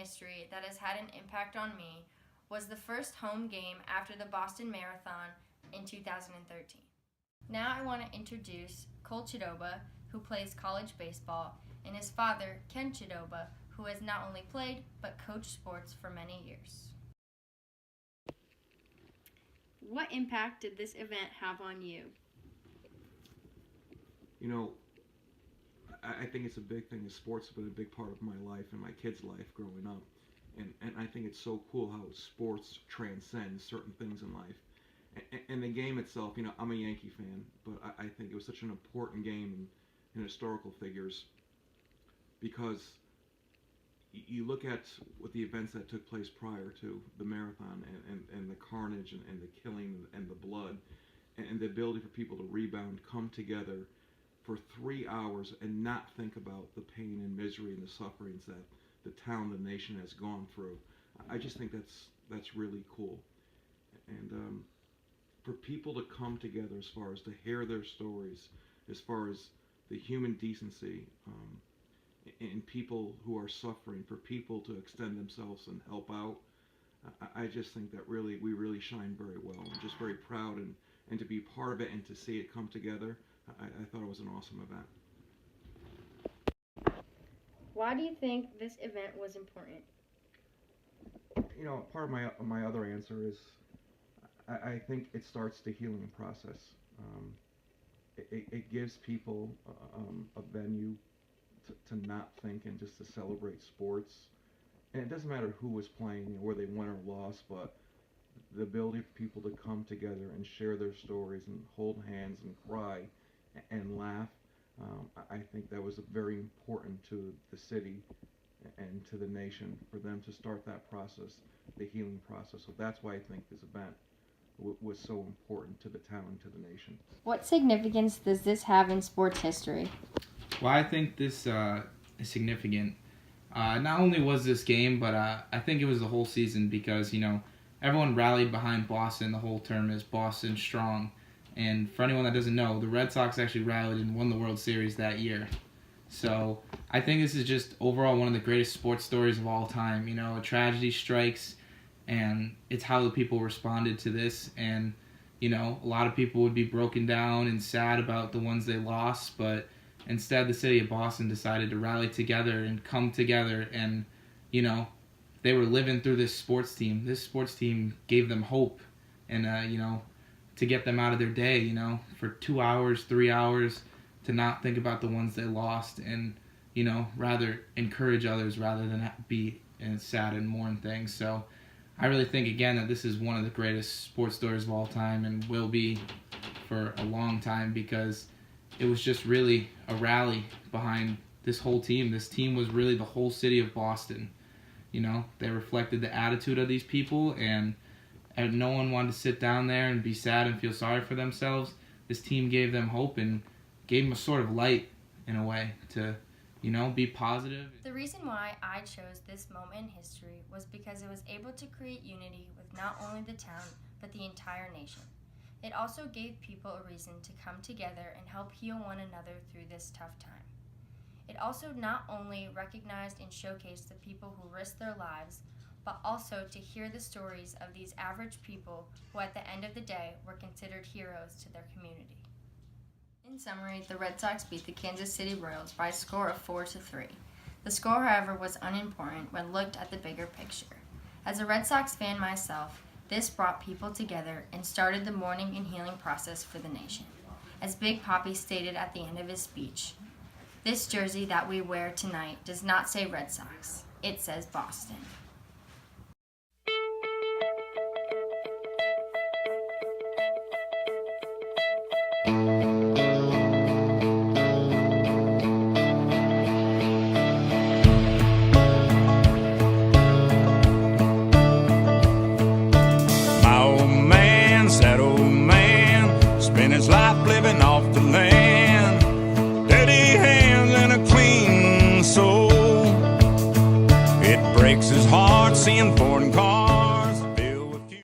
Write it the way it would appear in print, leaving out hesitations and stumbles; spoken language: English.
history that has had an impact on me was the first home game after the Boston Marathon in 2013. Now I want to introduce Cole Chidoba, who plays college baseball, and his father, Ken Chidoba, who has not only played but coached sports for many years. What impact did this event have on you? You know, I think it's a big thing. Sports has been a big part of my life and my kids' life growing up. And I think it's so cool how sports transcends certain things in life. And the game itself, you know, I'm a Yankee fan, but I think it was such an important game in historical figures because you look at what the events that took place prior to the marathon and the carnage and the killing and the blood and the ability for people to rebound, come together for 3 hours and not think about the pain and misery and the sufferings that the town, the nation has gone through. I just think that's really cool. And for people to come together as far as to hear their stories, as far as the human decency in people who are suffering, for people to extend themselves and help out, I just think that we really shine very well. I'm just very proud and to be part of it and to see it come together. I thought it was an awesome event. Why do you think this event was important? You know, part of my other answer is I think it starts the healing process. It gives people a venue to not think and just to celebrate sports. And it doesn't matter who was playing, where they won or lost, but the ability for people to come together and share their stories and hold hands and cry and laugh. I think that was very important to the city and to the nation for them to start that process, the healing process. So that's why I think this event was so important to the town and to the nation. What significance does this have in sports history? Well, I think this is significant. Not only was this game, but I think it was the whole season because, you know, everyone rallied behind Boston. The whole term is Boston Strong. And for anyone that doesn't know, the Red Sox actually rallied and won the World Series that year. So I think this is just overall one of the greatest sports stories of all time. You know, a tragedy strikes, and it's how the people responded to this. And, you know, a lot of people would be broken down and sad about the ones they lost, but instead the city of Boston decided to rally together and come together. And, you know, they were living through this sports team. This sports team gave them hope and, you know, to get them out of their day, you know, for 2 hours, 3 hours, to not think about the ones they lost and, you know, rather encourage others rather than be sad and mourn things. So I really think, again, that this is one of the greatest sports stories of all time and will be for a long time because it was just really a rally behind this whole team. This team was really the whole city of Boston. You know, they reflected the attitude of these people, and no one wanted to sit down there and be sad and feel sorry for themselves. This team gave them hope and gave them a sort of light in a way to, you know, be positive. The reason why I chose this moment in history was because it was able to create unity with not only the town, but the entire nation. It also gave people a reason to come together and help heal one another through this tough time. It also not only recognized and showcased the people who risked their lives, but also to hear the stories of these average people who at the end of the day were considered heroes to their community. In summary, the Red Sox beat the Kansas City Royals by a score of 4-3. The score, however, was unimportant when looked at the bigger picture. As a Red Sox fan myself, this brought people together and started the mourning and healing process for the nation. As Big Papi stated at the end of his speech, "This jersey that we wear tonight does not say Red Sox, it says Boston."